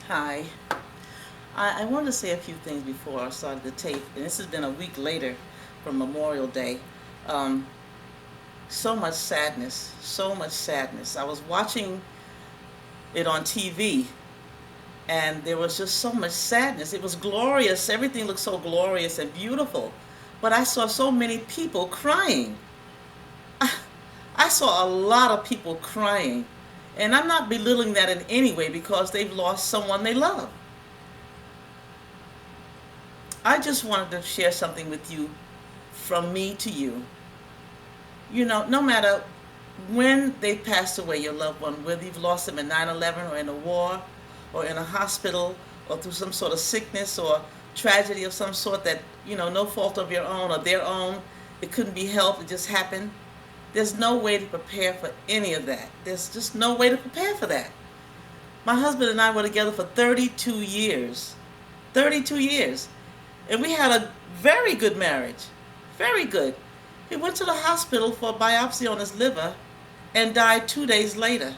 Hi. I wanted to say a few things before I started the tape, and this has been a week later from Memorial Day. Um, so much sadness, so much sadness. I was watching it on TV, and there was just so much sadness. It was glorious. Everything looked so glorious and beautiful. But I saw so many people crying. I saw a lot of people crying. And I'm not belittling that in any way because they've lost someone they love. I just wanted to share something with you from me to you. No matter when they passed away, your loved one, whether you've lost them in 9/11 or in a war or in a hospital or through some sort of sickness or tragedy of some sort that, no fault of your own or their own, it couldn't be helped, it just happened. There's no way to prepare for any of that. There's just no way to prepare for that. My husband and I were together for 32 years. 32 years. And we had a very good marriage. Very good. He went to the hospital for a biopsy on his liver and died 2 days later.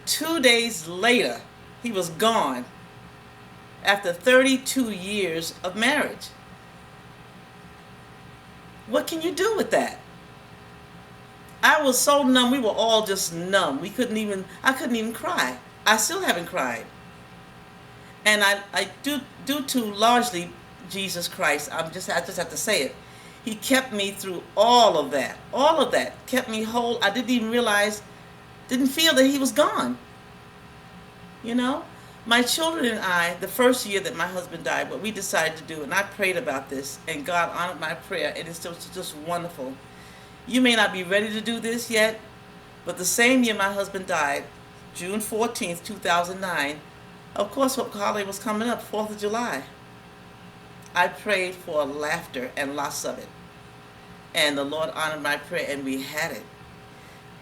2 days later, he was gone after 32 years of marriage. What can you do with that? I was so numb. We were all just numb. I couldn't even cry. I still haven't cried. And I do due to largely Jesus Christ. I just have to say it. He kept me through all of that. All of that kept me whole. I didn't even realize, didn't feel that he was gone. You know, my children and I, the first year that my husband died, what we decided to do, and I prayed about this, and God honored my prayer, and it's just wonderful. You may not be ready to do this yet, but the same year my husband died, June 14th, 2009, of course, what holiday was coming up, 4th of July. I prayed for laughter and lots of it. And the Lord honored my prayer, and we had it.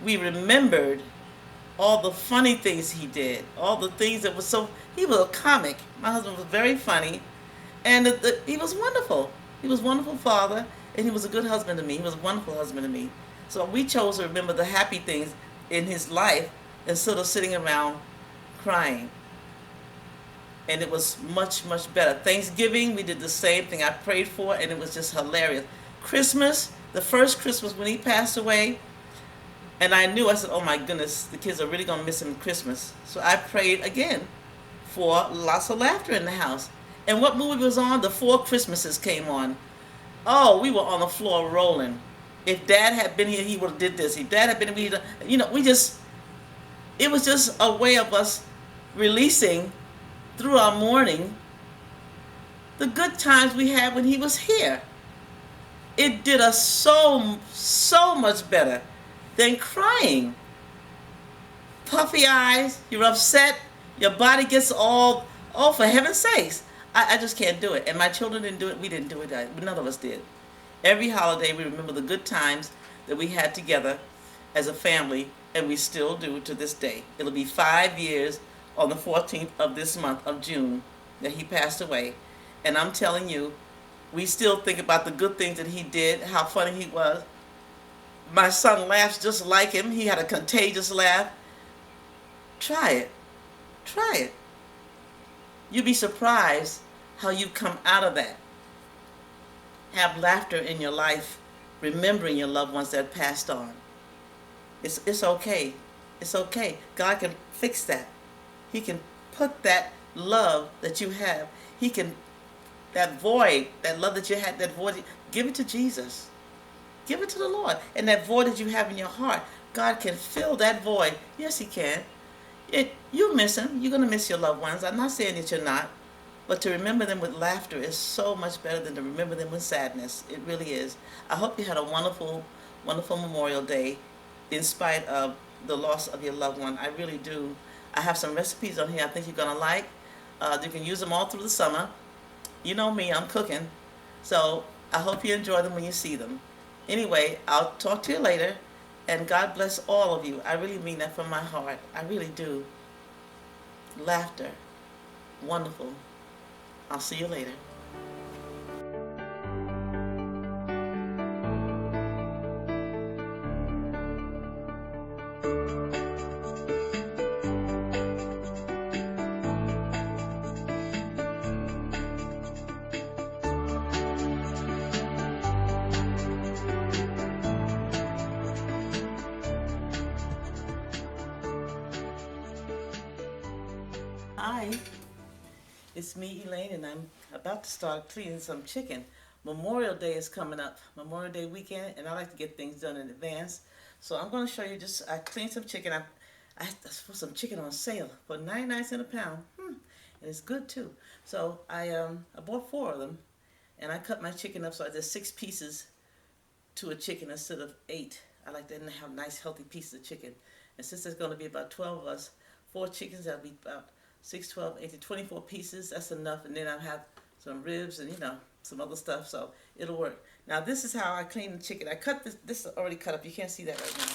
We remembered all the funny things he did, all the things that was so. He was a comic. My husband was very funny, and he was wonderful. He was a wonderful father, and he was a good husband to me. He was a wonderful husband to me. So we chose to remember the happy things in his life instead of sitting around crying. And it was much, much better. Thanksgiving, we did the same thing. I prayed for it, and it was just hilarious. Christmas, the first Christmas when he passed away, and I knew, I said, oh my goodness, the kids are really going to miss him at Christmas. So I prayed again for lots of laughter in the house. And what movie was on? The Four Christmases came on. Oh, we were on the floor rolling. If Dad had been here, he would have did this. If Dad had been here, it was just a way of us releasing through our mourning the good times we had when he was here. It did us so much better than crying. Puffy eyes, you're upset, your body gets all, oh, for heaven's sakes. I just can't do it. And my children didn't do it. We didn't do it. None of us did. Every holiday, we remember the good times that we had together as a family, and we still do to this day. It'll be 5 years on the 14th of this month of June that he passed away. And I'm telling you, we still think about the good things that he did, how funny he was. My son laughs just like him. He had a contagious laugh. Try it. Try it. You'd be surprised how you come out of that. Have laughter in your life, remembering your loved ones that passed on. It's okay. It's okay. God can fix that. He can put that love that you have. He can, that void, that love that you had, that void, give it to Jesus. Give it to the Lord. And that void that you have in your heart, God can fill that void. Yes, He can. You miss Him. You're going to miss your loved ones. I'm not saying that you're not. But to remember them with laughter is so much better than to remember them with sadness. It really is. I hope you had a wonderful, wonderful Memorial Day in spite of the loss of your loved one. I really do. I have some recipes on here I think you're going to like. You can use them all through the summer. You know me, I'm cooking. So I hope you enjoy them when you see them. Anyway, I'll talk to you later. And God bless all of you. I really mean that from my heart. I really do. Laughter. Wonderful. I'll see you later. Hi, it's me, Elaine, and I'm about to start cleaning some chicken. Memorial Day is coming up, Memorial Day weekend, and I like to get things done in advance. So I'm going to show you just, I cleaned some chicken. I put some chicken on sale for 99 cents a pound. And it's good too. So I bought 4 of them, and I cut my chicken up so there's 6 pieces to a chicken instead of 8. I like to have nice healthy pieces of chicken. And since there's going to be about 12 of us, 4 chickens, that'll be about 6, 12, 18, 24 pieces. That's enough. And then I'll have some ribs and, some other stuff. So it'll work. Now this is how I clean the chicken. I cut this is already cut up. You can't see that right now.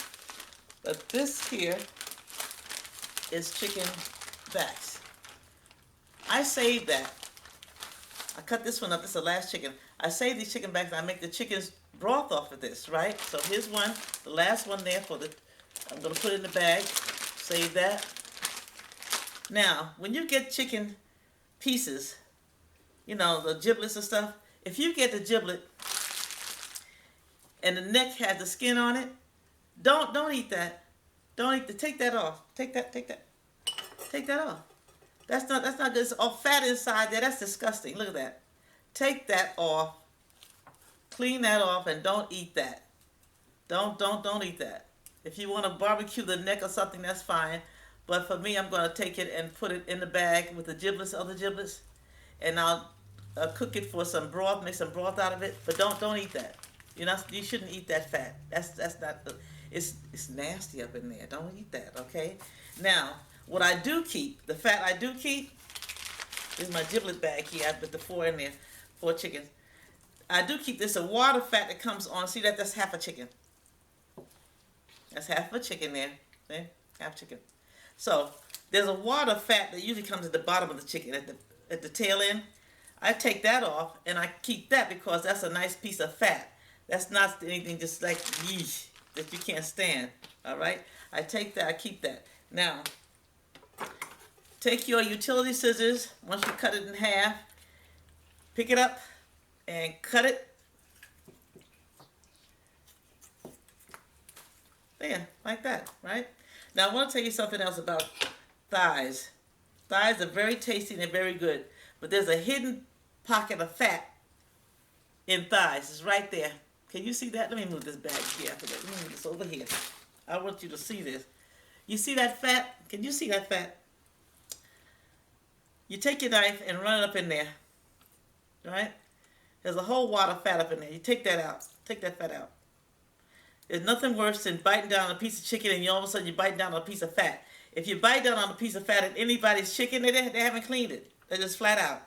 But this here is chicken backs. I saved that. I cut this one up. This is the last chicken. I save these chicken backs and I make the chicken's broth off of this, right? So here's one, the last one there I'm going to put it in the bag. Save that. Now, when you get chicken pieces, the giblets and stuff, if you get the giblet and the neck has the skin on it, don't eat that. Don't eat that. Take that off. Take that off. That's not good. It's all fat inside there. That's disgusting. Look at that. Take that off. Clean that off and don't eat that. Don't eat that. If you want to barbecue the neck or something, that's fine. But for me, I'm going to take it and put it in the bag with the giblets, other giblets, and I'll cook it for some broth, make some broth out of it. But don't eat that. You shouldn't eat that fat. That's not. It's nasty up in there. Don't eat that. Okay. Now, what I do keep, the fat I do keep, is my giblet bag here. I put the 4 in there, 4 chickens. I do keep this a water fat that comes on. See that? That's half a chicken. That's half a chicken there. See? Half chicken. So there's a water fat that usually comes at the bottom of the chicken, at the tail end. I take that off and I keep that because that's a nice piece of fat. That's not anything just like yeesh that you can't stand. All right. I take that. I keep that. Now, take your utility scissors. Once you cut it in half, pick it up and cut it. There, like that, right? Now I want to tell you something else about thighs. Thighs are very tasty and they're very good, but there's a hidden pocket of fat in thighs. It's right there. Can you see that? Let me move this bag here. Let me move this over here. I want you to see this. You see that fat? Can you see that fat? You take your knife and run it up in there, right? There's a whole wad of fat up in there. You take that out. Take that fat out. There's nothing worse than biting down on a piece of chicken and all of a sudden you're biting down on a piece of fat. If you bite down on a piece of fat in anybody's chicken, they haven't cleaned it. They're just flat out.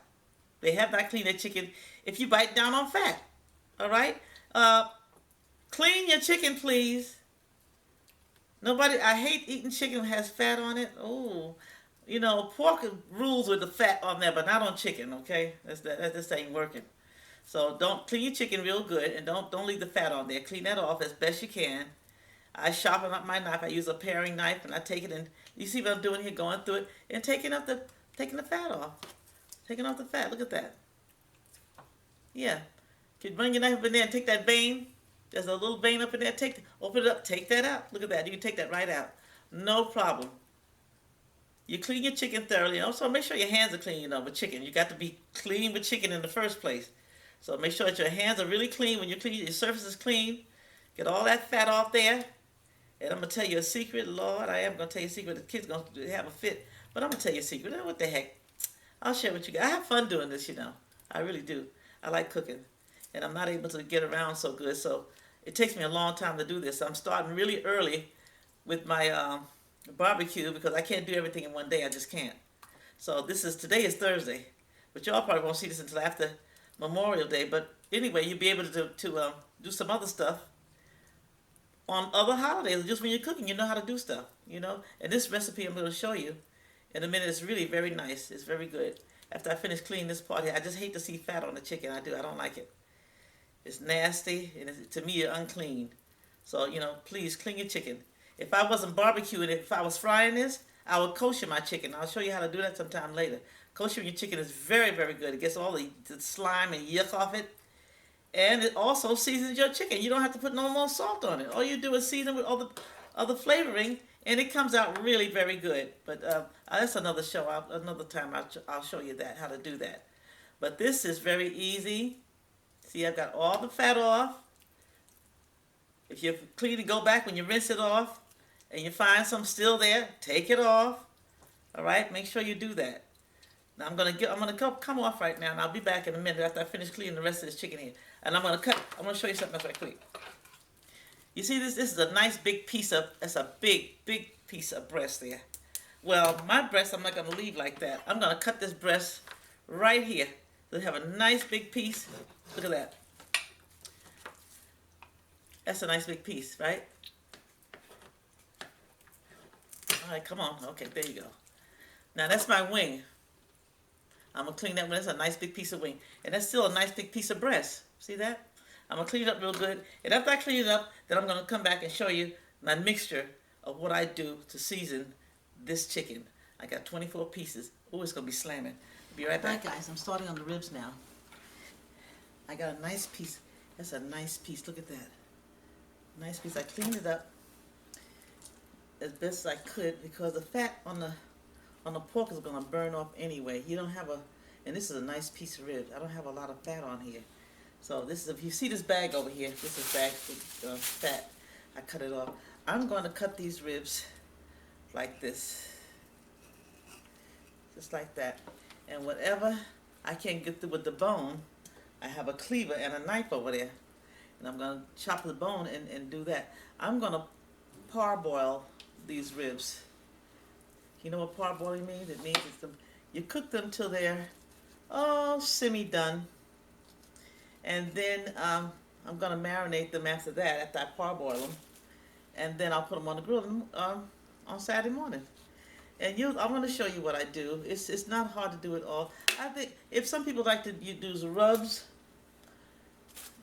They have not cleaned their chicken if you bite down on fat. All right? Clean your chicken, please. I hate eating chicken that has fat on it. Oh, pork rules with the fat on there, but not on chicken, okay? That just ain't working. So don't clean your chicken real good and don't leave the fat on there. Clean that off as best you can. I sharpen up my knife. I use a paring knife and I take it and you see what I'm doing here, going through it and taking the fat off. Taking off the fat. Look at that. Yeah. You bring your knife up in there and take that vein. There's a little vein up in there. Open it up. Take that out. Look at that. You can take that right out. No problem. You clean your chicken thoroughly. Also, make sure your hands are clean, with chicken. You got to be clean with chicken in the first place. So make sure that your hands are really clean when you clean. Your surface is clean. Get all that fat off there. And I'm going to tell you a secret. Lord, I am going to tell you a secret. The kid's going to have a fit. But I'm going to tell you a secret. What the heck? I'll share with you guys. I have fun doing this, I really do. I like cooking. And I'm not able to get around so good. So it takes me a long time to do this. I'm starting really early with my barbecue because I can't do everything in one day. I just can't. So today is Thursday. But y'all probably won't see this until after Memorial Day. But anyway, you'll be able to do some other stuff on other holidays. Just when you're cooking, you know how to do stuff, And this recipe I'm going to show you in a minute is really very nice. It's very good. After I finish cleaning this part here, I just hate to see fat on the chicken. I don't like it. It's nasty, and to me, it's unclean. So, please clean your chicken. If I wasn't barbecuing it, if I was frying this, I would kosher my chicken. I'll show you how to do that sometime later. Koshering your chicken is very, very good. It gets all the slime and yuck off it. And it also seasons your chicken. You don't have to put no more salt on it. All you do is season with all the flavoring, And it comes out really very good. But that's another show. Another time I'll show you that, how to do that. But this is very easy. See, I've got all the fat off. If you clean it, go back when you rinse it off and you find some still there, take it off. All right, make sure you do that. Now I'm gonna come off right now, and I'll be back in a minute after I finish cleaning the rest of this chicken here. And I'm gonna show you something else right quick. You see this? This is a nice big piece of. That's a big piece of breast there. Well, my breast I'm not gonna leave like that. I'm gonna cut this breast right here. So have a nice big piece. Look at that. That's a nice big piece, right? All right, come on. Okay, there you go. Now that's my wing. I'm gonna clean that one. That's a nice big piece of wing, and that's still a nice big piece of breast. See that? I'm gonna clean it up real good, and after I clean it up, then I'm gonna come back and show you my mixture of what I do to season this chicken. I got 24 pieces. Oh, it's gonna be slamming. Be right back, guys. I'm starting on the ribs now. I got a nice piece. That's a nice piece. Look at that. Nice piece. I cleaned it up as best as I could because the fat on the pork is gonna burn off anyway. You don't have and this is a nice piece of rib. I don't have a lot of fat on here. So this is, if you see this bag over here, this is bag with fat. I cut it off. I'm going to cut these ribs like this. Just like that. And whatever I can't get through with the bone, I have a cleaver and a knife over there. And I'm going to chop the bone and do that. I'm going to parboil these ribs. You know what parboiling means? It means you cook them till they're semi-done. And then I'm going to marinate them after that, after I parboil them. And then I'll put them on the grill on Saturday morning. And I'm going to show you what I do. It's not hard to do it all. I think if some people like to use rubs,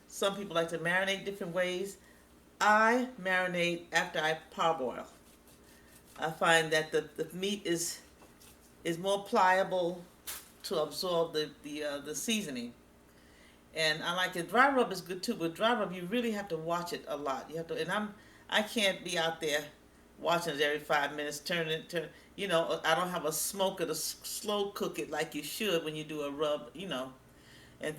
some people like to marinate different ways. I marinate after I parboil. I find that the meat is more pliable to absorb the seasoning. And I like it. Dry rub is good too, but dry rub you really have to watch it a lot. You have to, and I can't be out there watching it every 5 minutes, turn. You know, I don't have a smoker to slow cook it like you should when you do a rub. You know,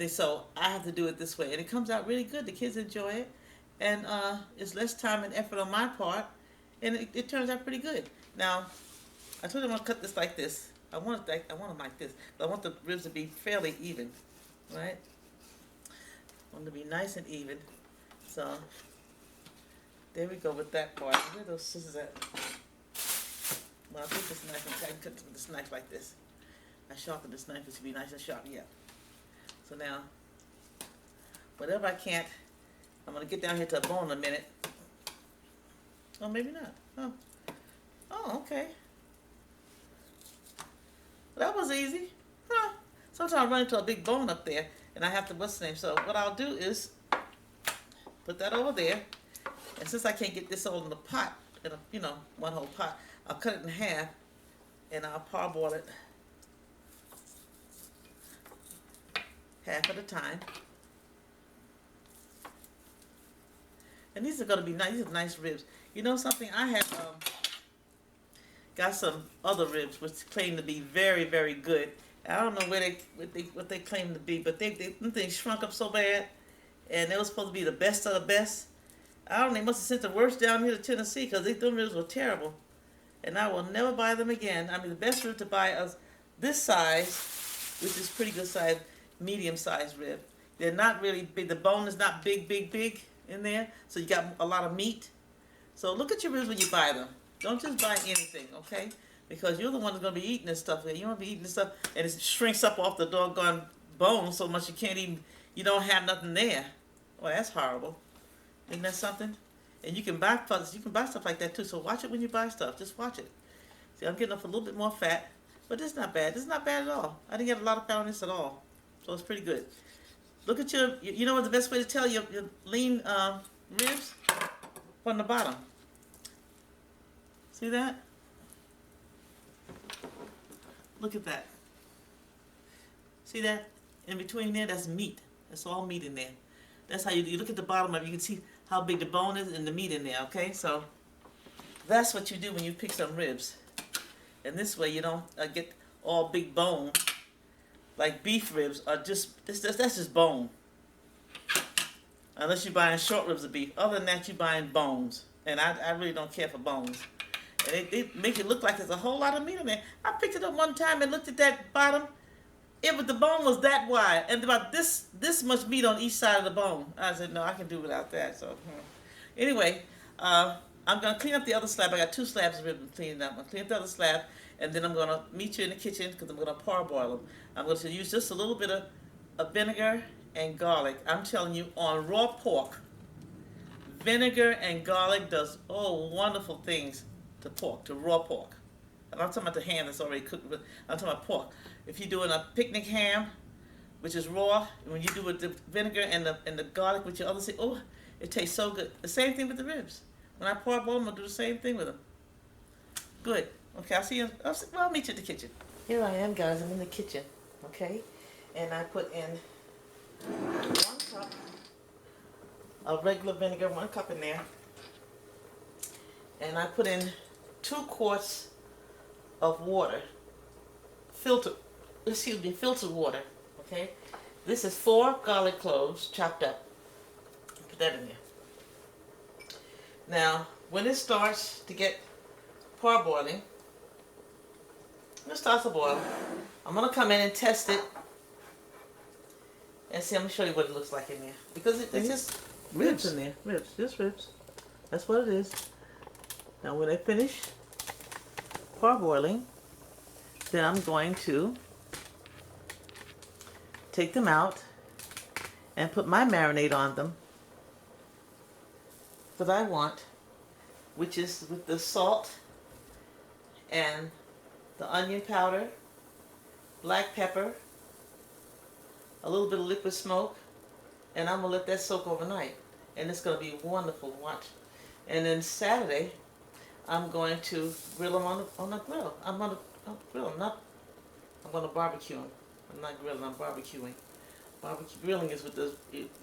so I have to do it this way, and it comes out really good. The kids enjoy it, and it's less time and effort on my part, and it turns out pretty good. Now, I told them I'm gonna cut this like this. I want them like this, but I want the ribs to be fairly even, right? I want them to be nice and even. So there we go with that part. Where are those scissors at? Well, I'll take this knife. I can cut with this knife like this. I sharpen this knife. It should be nice and sharp. Yeah. So now, whatever I can't, I'm going to get down here to a bone in a minute. Oh, maybe not. Oh, okay. That was easy. Huh. Sometimes I run into a big bone up there, and I have to, what's the name? So what I'll do is put that over there. And since I can't get this all in the pot, one whole pot, I'll cut it in half, and I'll parboil it half at a time. And these are going to be nice. These are nice ribs. You know something? I have got some other ribs which claim to be very, very good. I don't know what they claim to be, but they shrunk up so bad, and they were supposed to be the best of the best. I don't know, they must have sent the worst down here to Tennessee because them ribs were terrible. And I will never buy them again. I mean, the best rib to buy is this size, which is pretty good size, medium sized rib. They're not really big. The bone is not big in there. So you got a lot of meat. So look at your ribs when you buy them. Don't just buy anything, okay? Because you're the one that's going to be eating this stuff. You don't be eating this stuff and it shrinks up off the doggone bone so much you don't have nothing there. Well, that's horrible. Isn't that something? And you can buy stuff like that too. So watch it when you buy stuff. Just watch it. See, I'm getting up a little bit more fat, but this is not bad. This is not bad at all. I didn't get a lot of fat on this at all, so it's pretty good. Look at you know what the best way to tell your lean ribs? From the bottom. See that? Look at that. See that? In between there, that's meat. That's all meat in there. That's how you look at the bottom of it. You can see how big the bone is and the meat in there, okay? So That's what you do when you pick some ribs. And this way you don't get all big bone. Like beef ribs are that's just bone. Unless you're buying short ribs of beef. Other than that, you're buying bones. And I really don't care for bones. And they make it look like there's a whole lot of meat in there. I picked it up one time and looked at that bottom. The bone was that wide and about this much meat on each side of the bone. I said, no, I can do without that. So anyway, I'm gonna clean up the other slab. I got 2 slabs of ribs and clean it up. I'm gonna clean up the other slab, and then I'm gonna meet you in the kitchen because I'm gonna parboil them. I'm going to use just a little bit of vinegar and garlic. I'm telling you, on raw pork, vinegar and garlic does wonderful things to pork, to raw pork. I'm not talking about the ham that's already cooked, but I'm talking about pork. If you're doing a picnic ham, which is raw, when you do with the vinegar and the garlic with your other thing, it tastes so good. The same thing with the ribs. When I parboil them, I'll do the same thing with them. Good. Okay, I'll see you. I'll meet you at the kitchen. Here I am, guys. I'm in the kitchen. Okay, and I put in 1 cup of regular vinegar, 1 cup in there, and I put in 2 quarts of water, filtered water. Okay, this is 4 garlic cloves chopped up. Put that in there. Now, when it starts to get parboiling, when it starts to boil, I'm gonna come in and test it and see. I'm gonna show you what it looks like in there because it's just ribs in there. Ribs, just ribs. That's what it is. Now, when they finish parboiling, then I'm going to take them out and put my marinade on them that I want, which is with the salt and the onion powder, black pepper, a little bit of liquid smoke, and I'm gonna let that soak overnight, and it's gonna be wonderful to watch. And then Saturday, I'm going to grill them on the grill. I'm gonna grill them, I'm gonna barbecue them. I'm not grilling, I'm barbecuing. Grilling is with the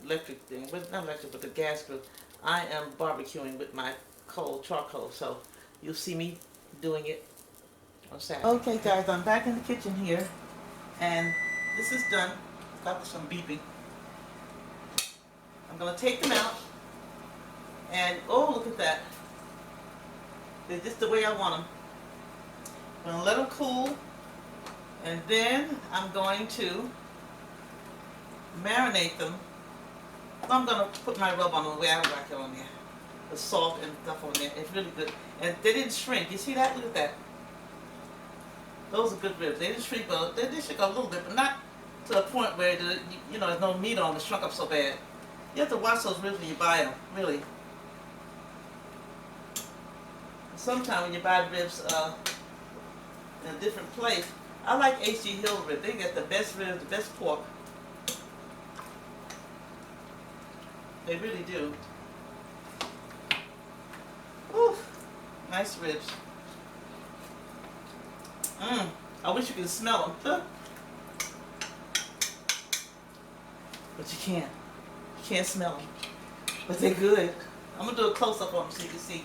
electric thing, but not electric, but the gas grill. I am barbecuing with my charcoal, so you'll see me doing it on Saturday. Okay, guys, I'm back in the kitchen here, and this is done. Stop this from beeping. I'm gonna take them out, and look at that. They're just the way I want them. I'm gonna let them cool, and then I'm going to marinate them. I'm gonna put my rub on the way I like it on there. The salt and stuff on there. It's really good. And they didn't shrink. You see that? Look at that. Those are good ribs. They didn't shrink, but they did shrink a little bit, but not to the point where there's no meat on them. It shrunk up so bad. You have to watch those ribs when you buy them, really. Sometimes when you buy ribs in a different place, I like H.G. Hill ribs. They get the best ribs, the best pork. They really do. Whew, nice ribs. I wish you could smell them. But you can't. You can't smell them. But they're good. I'm going to do a close-up on them so you can see.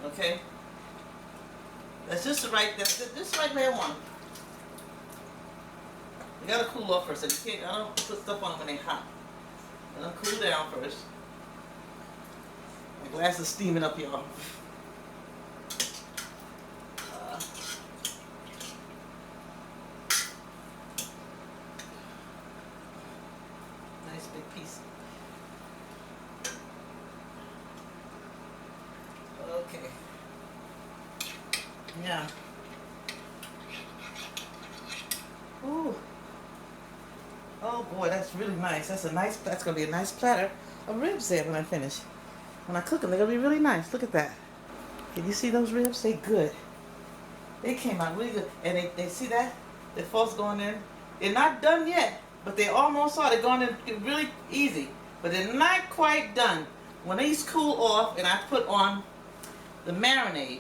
Okay? That's just the right way I want them. You got to cool off first. So you can't, I don't put stuff on them when they're hot. Let them cool down first. My glass is steaming up, y'all. Nice big piece. Okay. Yeah. Ooh. Oh boy, that's really nice. That's gonna be a nice platter of ribs there when I finish. When I cook them, they're gonna be really nice. Look at that. Can you see those ribs? They're good. They came out really good. And they see that? The forks going in. They're not done yet, but they almost are. They're going in really easy. But they're not quite done. When these cool off and I put on the marinade,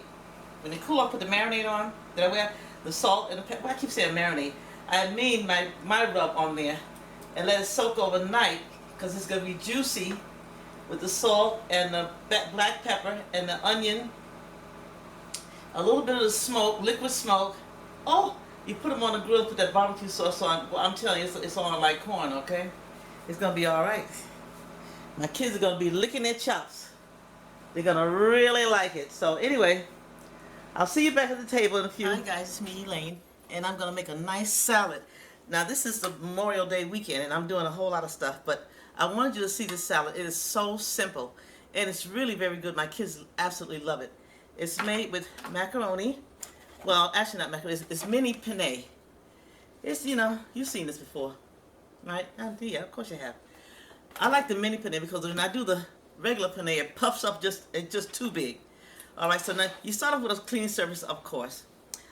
when they cool off, put the marinade on, that way the salt and the pepper. I keep saying marinade. I mean my rub on there, and let it soak overnight because it's going to be juicy with the salt and the black pepper and the onion a little bit of the smoke, liquid smoke. Oh, you put them on the grill, put that barbecue sauce on. Well, I'm telling you, it's on like corn, okay? It's gonna be all right. My kids are gonna be licking their chops. They're gonna really like it. So anyway, I'll see you back at the table in a few. Hi guys, it's me, Elaine, and I'm gonna make a nice salad. Now this is the Memorial Day weekend, and I'm doing a whole lot of stuff, but I wanted you to see this salad. It is so simple, and it's really very good. My kids absolutely love it. It's made with macaroni. Well, actually not macaroni. It's mini penne. It's, you know, you've seen this before, right? Yeah, of course you have. I like the mini penne because when I do the regular penne, it puffs up it's just too big. All right, so now you start off with a clean surface, of course.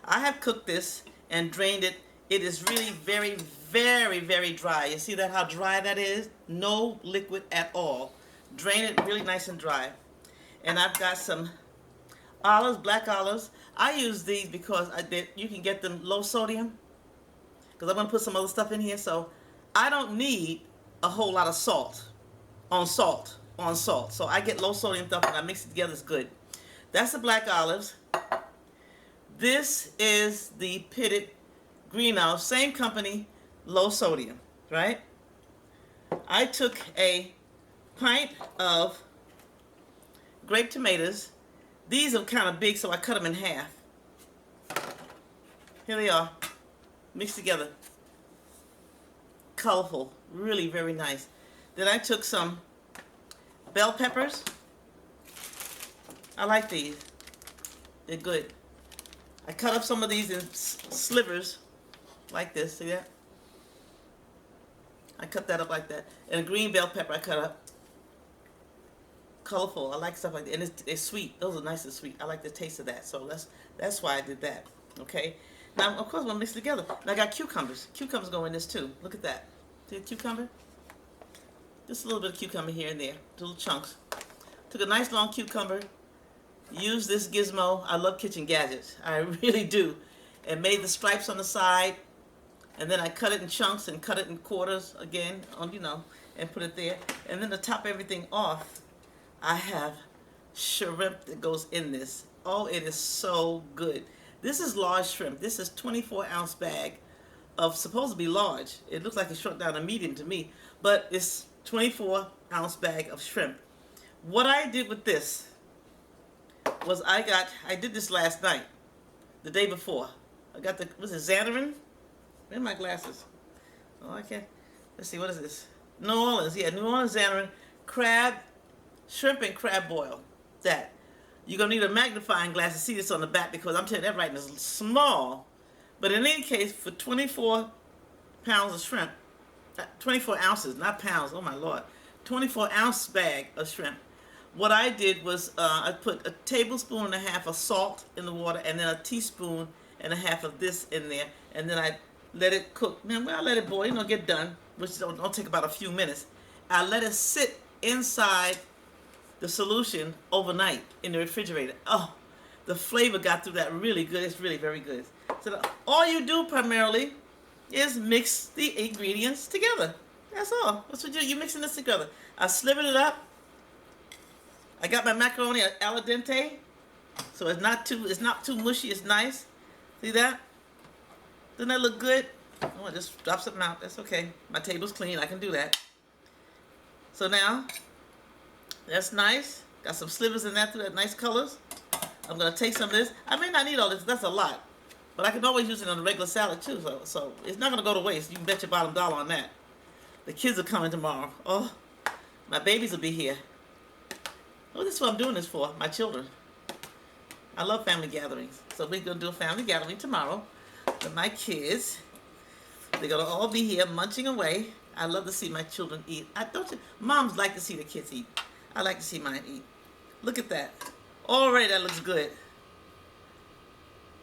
I have cooked this and drained it. It is really very, very, very dry. You see that how dry that is? No liquid at all. Drain it really nice and dry. And I've got some olives, black olives. I use these because you can get them low sodium. Because I'm going to put some other stuff in here, so I don't need a whole lot of salt. So I get low sodium stuff and I mix it together. It's good. That's the black olives. This is the pitted green olives. Same company, low sodium, right? I took a pint of grape tomatoes. These are kind of big, so I cut them in half. Here they are, mixed together. Colorful, really very nice. Then I took some bell peppers. I like these. They're good. I cut up some of these in slivers like this. See that? I cut that up like that. And a green bell pepper I cut up. Colorful. I like stuff like that. And it's sweet. Those are nice and sweet. I like the taste of that. So that's why I did that. Okay? Now, of course, I'm going to mix it together. And I got cucumbers. Cucumbers go in this too. Look at that. See the cucumber? Just a little bit of cucumber here and there. Little chunks. Took a nice long cucumber. Used this gizmo. I love kitchen gadgets. I really do. And made the stripes on the side. And then I cut it in chunks and cut it in quarters again, you know, and put it there. And then to top everything off, I have shrimp that goes in this. Oh, it is so good. This is large shrimp. This is 24-ounce bag of supposed to be large. It looks like it shrunk down to medium to me, but it's 24-ounce bag of shrimp. What I did with this was I did this last night, the day before. I got was it Xandarin? Where are my glasses? Oh, I can't. Let's see, what is this? New Orleans, yeah, New Orleans Xandarin crab, shrimp and crab boil. That. You're going to need a magnifying glass to see this on the back because I'm telling you that writing is small. But in any case, for 24 pounds of shrimp, 24 ounces, not pounds, oh my Lord, 24-ounce bag of shrimp. What I did was I put a tablespoon and a half of salt in the water and then a teaspoon and a half of this in there. And then I let it cook. Man, well, I let it boil, you know, get done, which don't take about a few minutes. I let it sit inside the solution overnight in the refrigerator. Oh, the flavor got through that really good. It's really very good. So all you do primarily is mix the ingredients together. That's all. That's what you're mixing this together. I slivered it up. I got my macaroni al dente, so it's not too mushy. It's nice. See that? Doesn't that look good? Oh, I just drop something out. That's okay. My table's clean. I can do that. So now, that's nice. Got some slivers in that, nice colors. I'm going to take some of this. I may not need all this. That's a lot. But I can always use it on a regular salad too. So it's not going to go to waste. You can bet your bottom dollar on that. The kids are coming tomorrow. Oh, my babies will be here. Oh, this is what I'm doing this for. My children. I love family gatherings. So we're going to do a family gathering tomorrow with my kids. They're going to all be here munching away. I love to see my children eat. Moms like to see the kids eat. I like to see mine eat. Look at that. Already that looks good.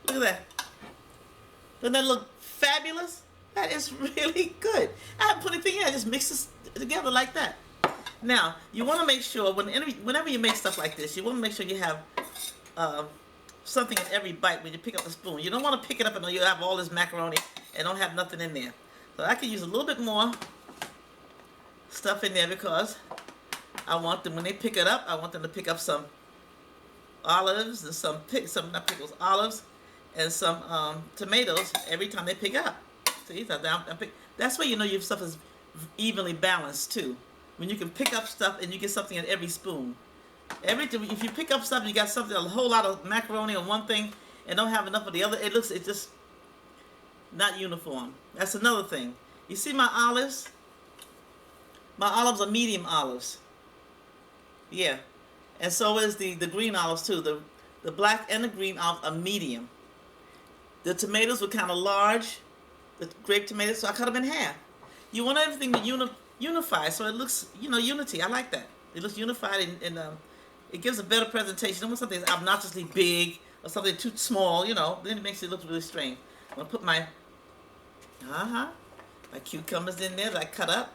Look at that. Doesn't that look fabulous? That is really good. I haven't put anything in. I just mix this together like that. Now, you want to make sure, whenever you make stuff like this, you want to make sure you have something in every bite when you pick up the spoon. You don't want to pick it up and you have all this macaroni and don't have nothing in there. So I can use a little bit more stuff in there because I want them, when they pick it up, I want them to pick up some olives and some not pickles, olives, and some tomatoes every time they pick up. See, so that's where you know your stuff is evenly balanced too. When you can pick up stuff and you get something in every spoon. If you pick up stuff, you got something a whole lot of macaroni on one thing and don't have enough of the other. It's just not uniform. That's another thing. You see my olives? My olives are medium olives. Yeah, and so is the green olives too. The black and the green olives are medium. The tomatoes were kind of large, the grape tomatoes, so I cut them in half. You want everything to unify, so it looks, unity. I like that. It looks unified, and it gives a better presentation. I don't want something that's obnoxiously big or something too small, then it makes it look really strange. I'm going to put my cucumbers in there that I cut up.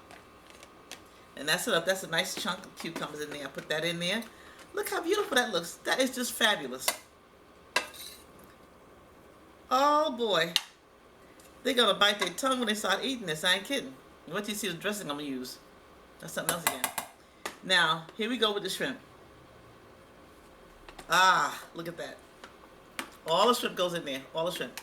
And that's it up. That's a nice chunk of cucumbers in there. I put that in there. Look how beautiful that looks. That is just fabulous. Oh boy. They're going to bite their tongue when they start eating this. I ain't kidding. What do you see the dressing I'm going to use? That's something else again. Now, here we go with the shrimp. Ah, look at that. All the shrimp goes in there. All the shrimp.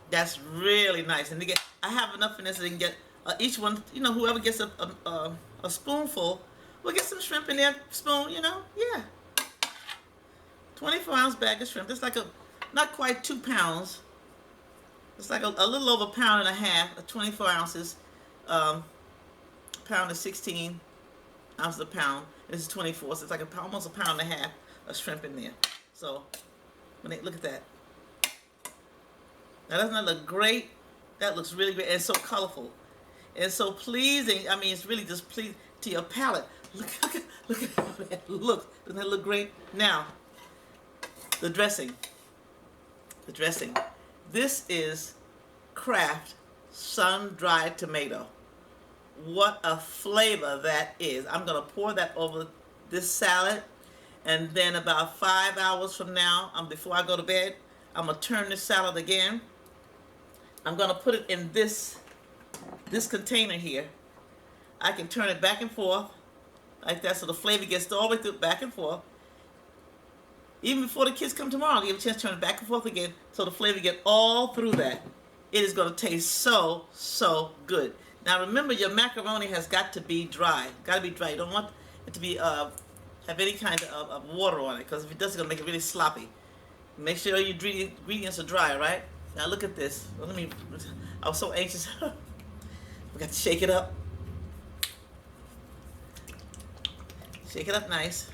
That's really nice. And I have enough in this so they can get each one, whoever gets a spoonful will get some shrimp in their spoon, Yeah. 24-ounce bag of shrimp. That's like not quite 2 pounds. It's like a little over a pound and a half, 24 ounces. Pound is 16 ounces a pound. This is 24, so it's like almost a pound and a half of shrimp in there. So, look at that. Now, doesn't that look great? That looks really great. And it's so colorful. And so pleasing. I mean, it's really just pleasing to your palate. Look at that. Look. Doesn't that look great? Now, the dressing. The dressing. This is Kraft sun-dried tomato. What a flavor that is. I'm going to pour that over this salad. And then about 5 hours from now, before I go to bed, I'm going to turn this salad again. I'm going to put it in this container here. I can turn it back and forth like that so the flavor gets all the way through, back and forth. Even before the kids come tomorrow, I'll give a chance to turn it back and forth again so the flavor get all through that. It is going to taste so, so good. Now remember, your macaroni has got to be dry. Got to be dry. You don't want it to be have any kind of water on it, because if it does, it's going to make it really sloppy. Make sure your ingredients are dry, right? Now look at this. I was so anxious. We got to shake it up. Shake it up nice.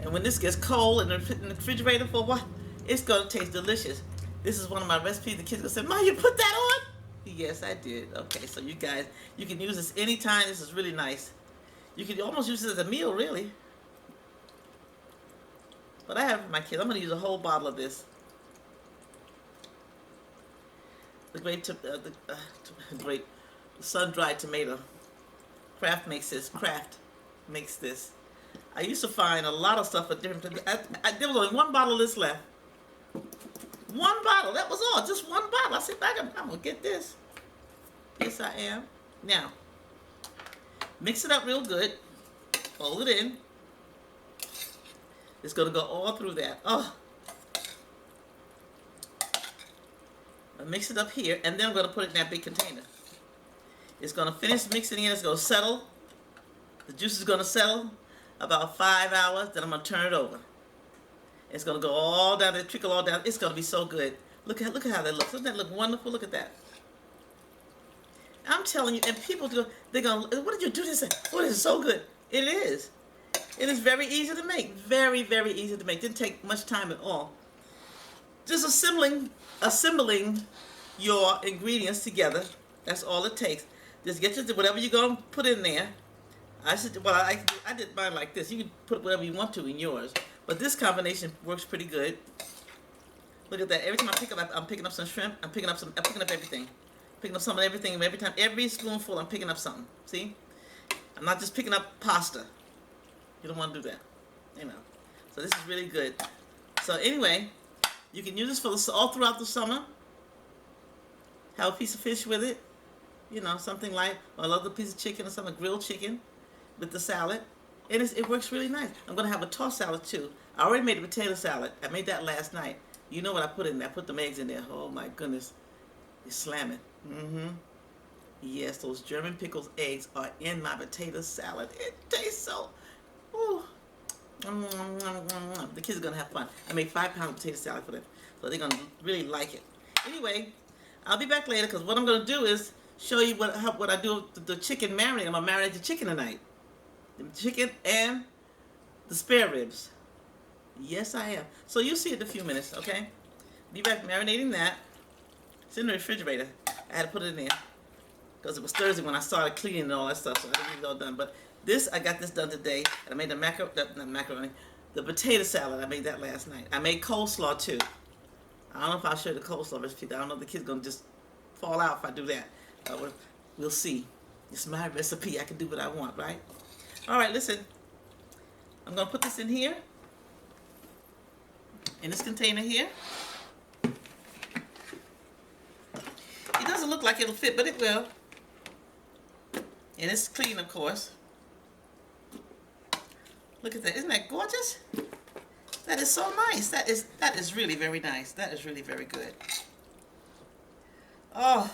And when this gets cold in the refrigerator for a while, it's going to taste delicious. This is one of my recipes. The kids are going to say, "Mom, you put that on?" Yes, I did. Okay, so you guys, you can use this anytime. This is really nice. You can almost use this as a meal, really. But I have it for my kids. I'm going to use a whole bottle of this. The great sun-dried tomato. Kraft makes this. Kraft makes this. I used to find a lot of stuff at different. There was only one bottle of this left. One bottle. That was all. Just one bottle. I said, I'm going to get this. Yes, I am. Now, mix it up real good. Fold it in. It's going to go all through that. Oh. I'll mix it up here, and then I'm going to put it in that big container. It's going to finish mixing in. It's going to settle. The juice is going to settle about 5 hours. Then I'm going to turn it over. It's going to go all down, trickle all down. It's going to be so good. Look at how that looks. Doesn't that look wonderful? Look at that. I'm telling you, and people they're going to, what did you do this? Oh, this is so good. It is. It is very easy to make. Very, very easy to make. Didn't take much time at all. Just assembling your ingredients together. That's all it takes. Just get whatever you're going to put in there. I did mine like this. You can put whatever you want to in yours. But this combination works pretty good. Look at that. Every time I pick up, I'm picking up some shrimp. I'm picking up everything. Picking up some of everything. Every time, every spoonful, I'm picking up something. See? I'm not just picking up pasta. You don't want to do that. So this is really good. So anyway, you can use this for all throughout the summer. Have a piece of fish with it. You know, something like another piece of chicken or something, grilled chicken with the salad. And it works really nice. I'm going to have a tossed salad too. I already made a potato salad. I made that last night. You know what I put in there? I put them eggs in there. Oh my goodness. It's slamming. Mm-hmm. Yes, those German pickles eggs are in my potato salad. It tastes so... Ooh. The kids are going to have fun. I made 5 pounds of potato salad for them. So they're going to really like it. Anyway, I'll be back later because what I'm going to do is show you what I do with the chicken marinade. I'm going to marinate the chicken tonight. The chicken and the spare ribs. Yes, I am. So you'll see it in a few minutes, okay? Be back marinating that. It's in the refrigerator. I had to put it in there because it was Thursday when I started cleaning and all that stuff, so I didn't get it all done. But this, I got this done today. And I made the macaroni, the potato salad. I made that last night. I made coleslaw too. I don't know if I'll show you the coleslaw recipe. I don't know if the kids gonna just fall out if I do that. We'll see. It's my recipe. I can do what I want, right? All right, listen. I'm gonna put this in here, in this container here. It doesn't look like it'll fit, but it will. And it's clean, of course. Look at that. Isn't that gorgeous? That is so nice. That is really very nice. That is really very good. Oh,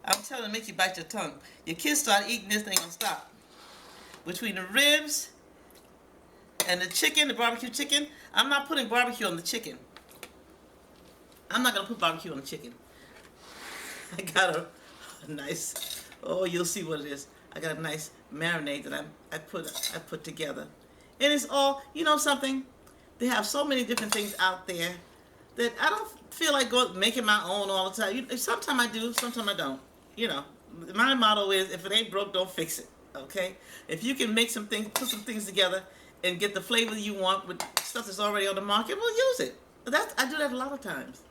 I'm telling you, make you bite your tongue. Your kids start eating this, they ain't gonna stop. Between the ribs and the chicken, the barbecue chicken, I'm not putting barbecue on the chicken. I'm not gonna put barbecue on the chicken. I got a nice, oh, you'll see what it is. I got a nice marinade that I put together. And it's all, you know something? They have so many different things out there that I don't feel like making my own all the time. Sometimes I do, sometimes I don't. You know, my motto is, if it ain't broke, don't fix it. Okay? If you can make some things, put some things together, and get the flavor you want with stuff that's already on the market, well, use it. I do that a lot of times.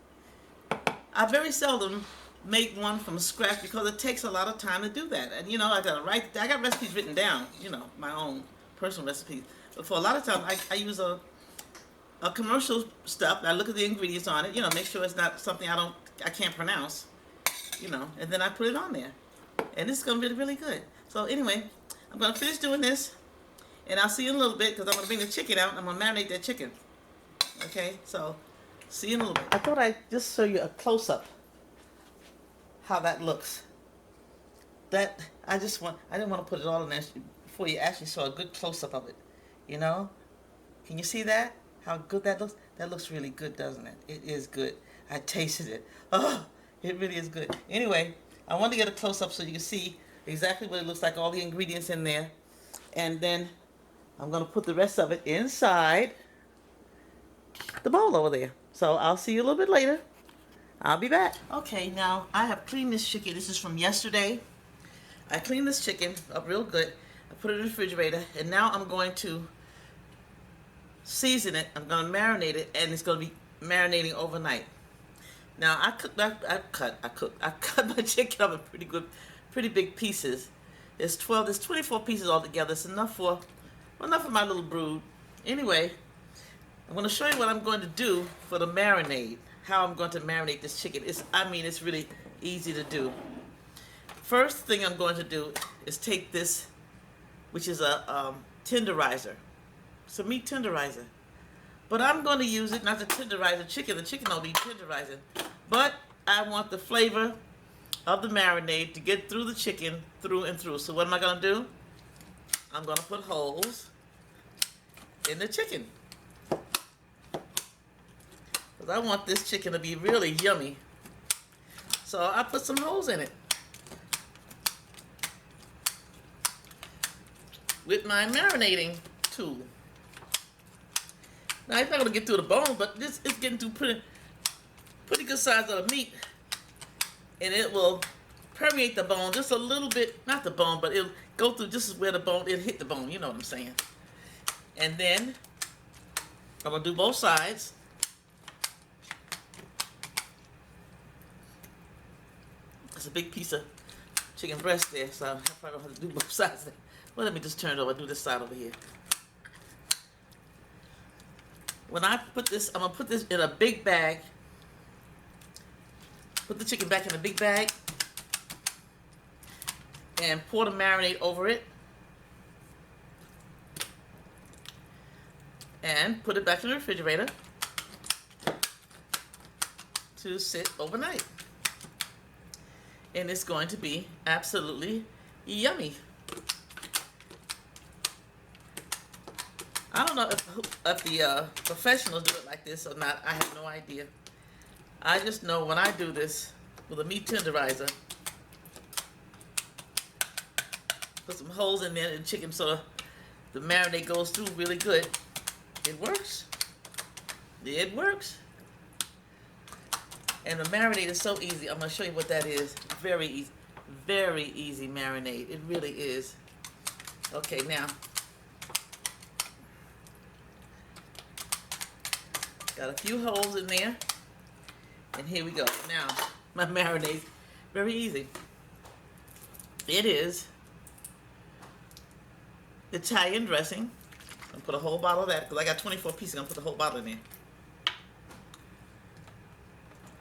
I very seldom make one from scratch because it takes a lot of time to do that. And you know, I got recipes written down. You know, my own personal recipes. But for a lot of times, I use a commercial stuff. I look at the ingredients on it. You know, make sure it's not something I can't pronounce. You know, and then I put it on there, and it's gonna be really good. So anyway, I'm gonna finish doing this, and I'll see you in a little bit because I'm gonna bring the chicken out. I'm gonna marinate that chicken. Okay, so see you in a little bit. I thought I'd just show you a close up how that looks. I didn't want to put it all in there before you actually saw a good close up of it. You know, can you see that? How good that looks? That looks really good, doesn't it? It is good. I tasted it. Oh, it really is good. Anyway, I want to get a close up so you can see exactly what it looks like, all the ingredients in there. And then I'm going to put the rest of it inside the bowl over there. So I'll see you a little bit later. I'll be back. Okay, now I have cleaned this chicken. This is from yesterday. I cleaned this chicken up real good. I put it in the refrigerator, and now I'm going to season it. I'm going to marinate it, and it's going to be marinating overnight. Now I cut my chicken up in pretty big pieces. There's 24 pieces altogether. It's enough for my little brood. Anyway, I'm going to show you what I'm going to do for the marinade. How I'm going to marinate this chicken. It's really easy to do. First thing I'm going to do is take this, which is a tenderizer. It's a meat tenderizer. But I'm going to use it not to tenderize the chicken. The chicken will be tenderizing. But I want the flavor of the marinade to get through the chicken, through and through. So what am I going to do? I'm going to put holes in the chicken. Because I want this chicken to be really yummy. So I put some holes in it with my marinating tool. Now it's not going to get through the bone, but this is getting through pretty good size of the meat. And it will permeate the bone just a little bit, not the bone, but it'll go through just where it'll hit the bone, you know what I'm saying. And then I'm going to do both sides. It's a big piece of chicken breast there, so I probably don't have to do both sides there. Well, let me just turn it over and do this side over here. When I put this, I'm going to put this in a big bag. Put the chicken back in a big bag. and pour the marinade over it and put it back in the refrigerator to sit overnight. And it's going to be absolutely yummy. I don't know if the professionals do it like this or not. I have no idea. I just know when I do this with a meat tenderizer, put some holes in there in the chicken so the marinade goes through really good. It works. It works. And the marinade is so easy. I'm going to show you what that is. Very easy. Very easy marinade. It really is. Okay, now. Got a few holes in there. And here we go. Now, my marinade, very easy. It is Italian dressing. I'm going to put a whole bottle of that because I got 24 pieces. I'm going to put the whole bottle in there.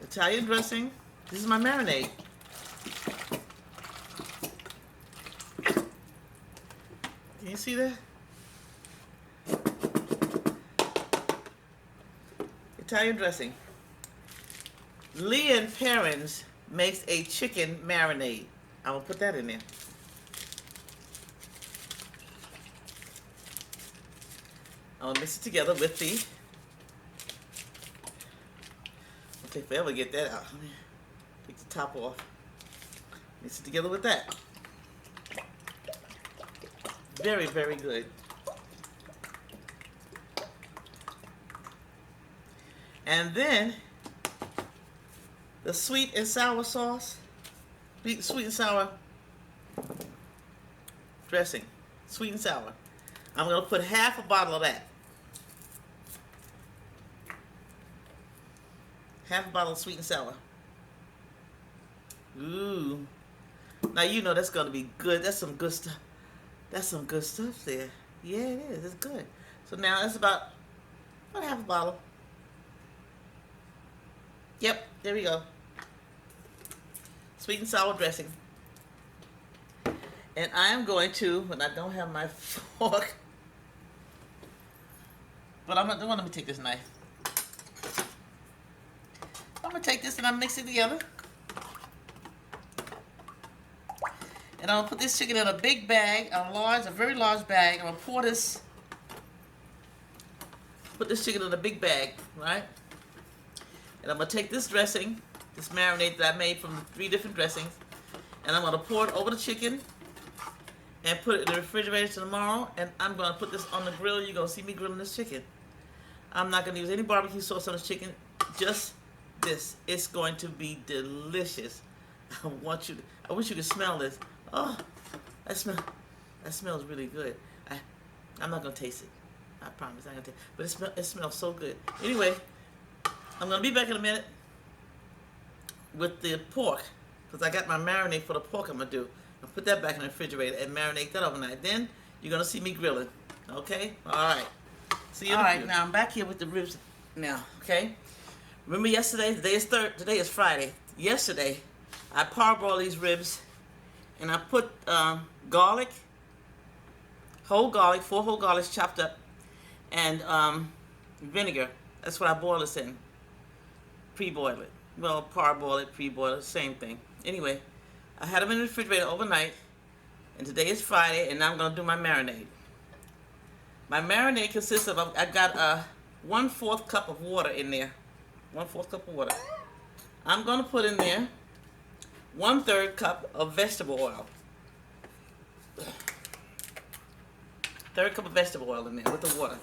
Italian dressing. This is my marinade. Can you see that? Italian dressing. Lee and Perrins makes a chicken marinade. I'm going to put that in there. I'm going to mix it together with the... It'll take forever to get that out. Let me take the top off. Mix it together with that. Very, very good. And then the sweet and sour sauce, sweet and sour dressing, sweet and sour. I'm going to put half a bottle of that. Half a bottle of sweet and sour. Ooh. Now you know that's going to be good. That's some good stuff. That's some good stuff there. Yeah, it is. It's good. So now it's about half a bottle. Yep, there we go. Sweet and sour dressing. And I am going to, when I don't have my fork, but let me take this knife. I'm going to take this and I'm mix it together. And I'm going to put this chicken in a big bag, a very large bag. I'm going to put this chicken in a big bag, right? And I'm going to take this dressing, this marinade that I made from the 3 different dressings, and I'm going to pour it over the chicken and put it in the refrigerator till tomorrow. And I'm going to put this on the grill. You're going to see me grilling this chicken. I'm not going to use any barbecue sauce on this chicken, just this. It's going to be delicious. I wish you could smell this. Oh, that smells really good. I'm not going to taste it. I promise I'm not going to taste it. But it smells so good. Anyway, I'm going to be back in a minute with the pork, because I got my marinade for the pork I'm going to do. I'll put that back in the refrigerator and marinate that overnight. Then you're going to see me grilling. Okay? All right. See you in a few. All right, now I'm back here with the ribs now. Okay? Remember yesterday? Today is Friday. Yesterday, I parboiled these ribs and I put garlic, whole garlic, 4 whole garlics chopped up, and vinegar. That's what I boil this in. Pre-boil it. Well, parboil it, pre-boil it, same thing. Anyway, I had them in the refrigerator overnight, and today is Friday, and now I'm going to do my marinade. My marinade consists of, I got a 1/4 cup of water in there. 1/4 cup of water. I'm going to put in there 1/3 cup of vegetable oil. 1/3 cup of vegetable oil in there with the water.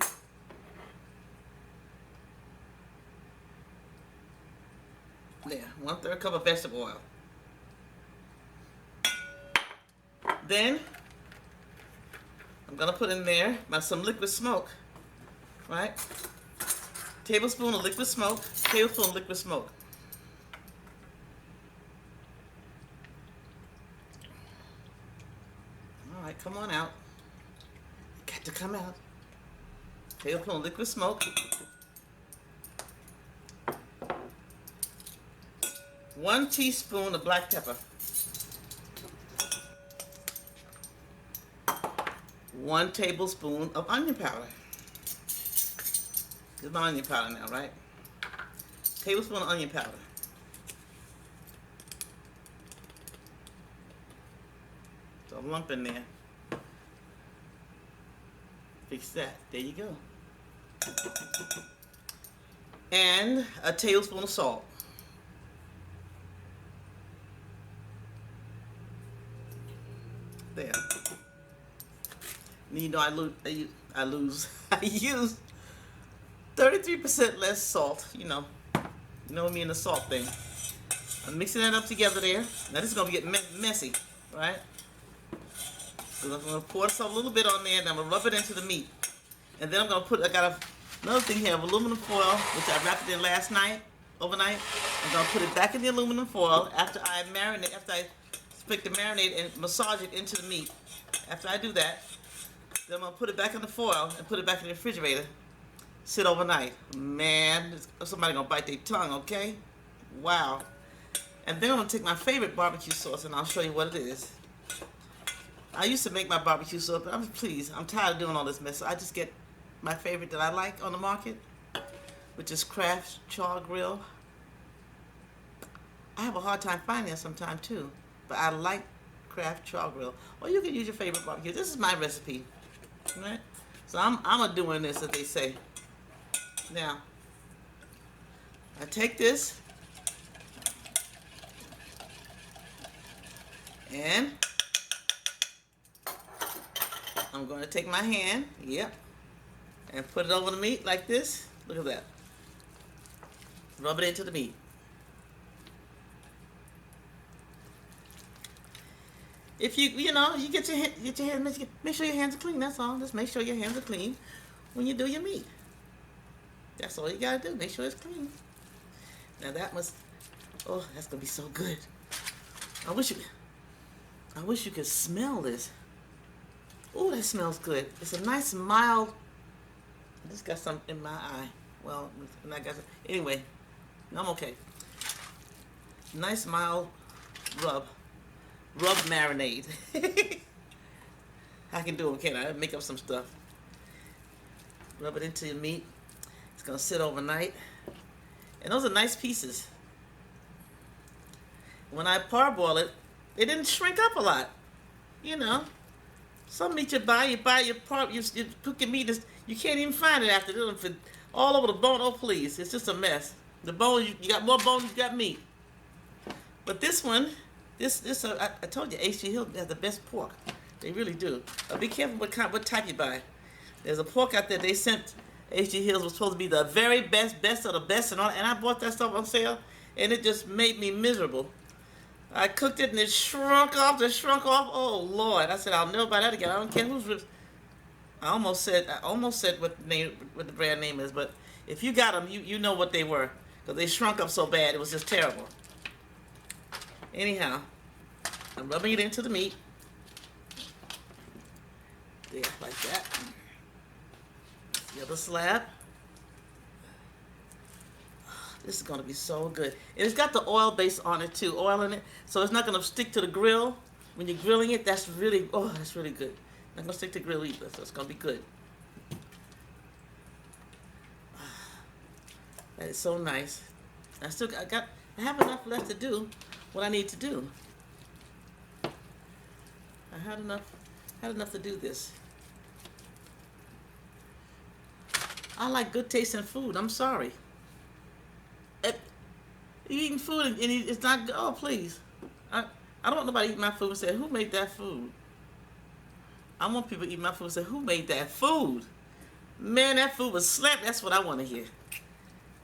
There, 1/3 cup of vegetable oil. Then I'm gonna put in there some liquid smoke, right? Tablespoon of liquid smoke. Tablespoon of liquid smoke. All right, come on out. You got to come out. Tablespoon of liquid smoke. 1 teaspoon of black pepper. 1 tablespoon of onion powder. This is my onion powder now, right? Tablespoon of onion powder. So a lump in there. Fix that. There you go. And a tablespoon of salt. There. And you know I use 33% less salt. You know me and the salt thing. I'm mixing that up together there. Now this is gonna get messy, right? So I'm gonna pour some a little bit on there, and I'm gonna rub it into the meat. And then I'm gonna put. I got another thing here of aluminum foil, which I wrapped it in last night, overnight. I'm gonna put it back in the aluminum foil after I marinate. After I stick the marinade and massage it into the meat. After I do that, then I'm gonna put it back in the foil and put it back in the refrigerator. Sit overnight. Man, somebody gonna bite their tongue, okay? Wow. And then I'm gonna take my favorite barbecue sauce and I'll show you what it is. I used to make my barbecue sauce, but I'm tired of doing all this mess. So I just get my favorite that I like on the market, which is Kraft Char Grill. I have a hard time finding it sometimes too, but I like Kraft Char Grill. Or you can use your favorite barbecue. This is my recipe, right? So I'm doing this, as they say. Now, I take this and I'm going to take my hand, and put it over the meat like this. Look at that. Rub it into the meat. If you get your hands, make sure your hands are clean. That's all. Just make sure your hands are clean when you do your meat. That's all you gotta do. Make sure it's clean. Now that's gonna be so good. I wish you could smell this. Oh, that smells good. It's a nice mild. I just got some in my eye. Well, and I got some. Anyway, I'm okay. Nice mild rub marinade. I can do them, can't I? Make up some stuff. Rub it into your meat. It's gonna sit overnight. And those are nice pieces. When I parboil it, they didn't shrink up a lot. Some meat you cook your meat, you can't even find it after this. All over the bone. Oh please, it's just a mess. The bone, you got more bone than you got meat. But this one, I told you, H.G. Hill has the best pork. They really do. Be careful what type you buy. There's a pork out there they sent. H.G. Hills was supposed to be the very best of the best, and I bought that stuff on sale, and it just made me miserable. I cooked it and it shrunk off. Oh Lord! I said I'll never buy that again. I don't care whose ribs. I almost said what the brand name is, but if you got them, you know what they were, because they shrunk up so bad. It was just terrible. Anyhow, I'm rubbing it into the meat. There, like that. The other slab. This is going to be so good. And it's got the oil base on it too, oil in it, so it's not going to stick to the grill when you're grilling it. That's really good. Not going to stick to the grill either, so it's going to be good. That is so nice. I have enough left to do what I need to do. I had enough to do this. I like good tasting food. I'm sorry. You eating food and it's not good. Oh, please. I don't want nobody eat my food and say, who made that food? I want people to eat my food and say, who made that food? Man, that food was slapped. That's what I want to hear.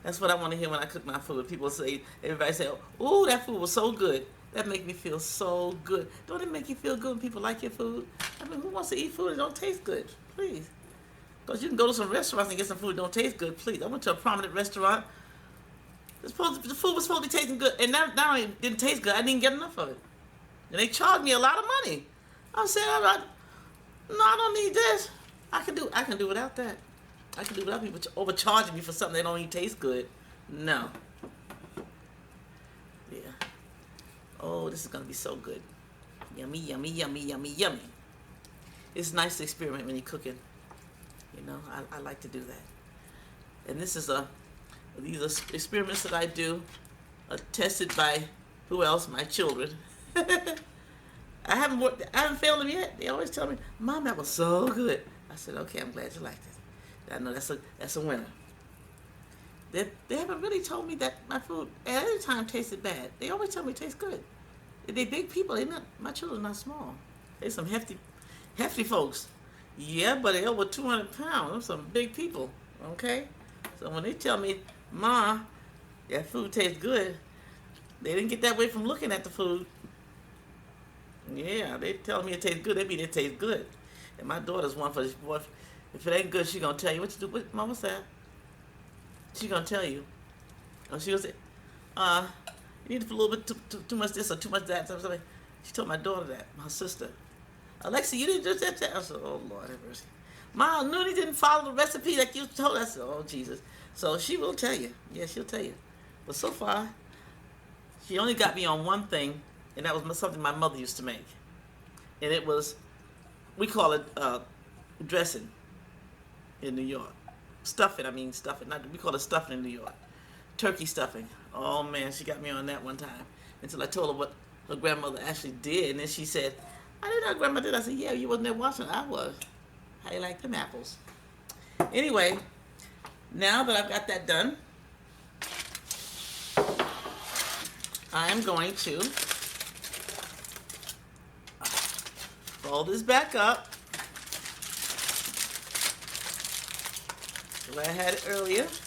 That's what I want to hear when I cook my food. Everybody say, oh, that food was so good. That makes me feel so good. Don't it make you feel good when people like your food? I mean, who wants to eat food that don't taste good? Please. Because you can go to some restaurants and get some food that don't taste good. Please. I went to a prominent restaurant. The food was supposed to be tasting good, and not only didn't taste good, I didn't get enough of it. And they charged me a lot of money. I said, no, I don't need this. I can do without that. I can do without people overcharging me for something that don't even taste good. No. Yeah. Oh, this is gonna be so good. Yummy, yummy, yummy, yummy, yummy. It's nice to experiment when you're cooking. You know, I like to do that. And these are experiments that I do, tested by who else? My children. I haven't failed them yet. They always tell me, "Mom, that was so good." I said, "Okay, I'm glad you liked it. I know that's a winner." They haven't really told me that my food at any time tasted bad. They always tell me it tastes good. They big people. They not my children are not small. They some hefty folks. Yeah, but they over 200 pounds. Those some big people. Okay, so when they tell me, "Ma, that food tastes good," they didn't get that way from looking at the food. Yeah, they tell me it tastes good. They mean it tastes good. And my daughter's one for this boy. If it ain't good, she gonna tell you what you do. Mom, what's that? She gonna tell you. Or she gonna say, uh, you need to put a little bit too much this or too much that. Something. She told my daughter that, my sister. Alexa, you didn't do that. I said, oh Lord have mercy. Mom, Noonie didn't follow the recipe like you told us. Oh Jesus. So she will tell you. Yeah, she'll tell you. But so far, she only got me on one thing, and that was something my mother used to make. And it was, we call it dressing in New York. Stuffing. We call it stuffing in New York. Turkey stuffing. Oh man, she got me on that one time. Until I told her what her grandmother actually did. And then she said, I didn't know grandma did. I said, yeah, you wasn't there watching. I was. How you like them apples? Anyway, now that I've got that done, I am going to fold this back up the way I had it earlier. It's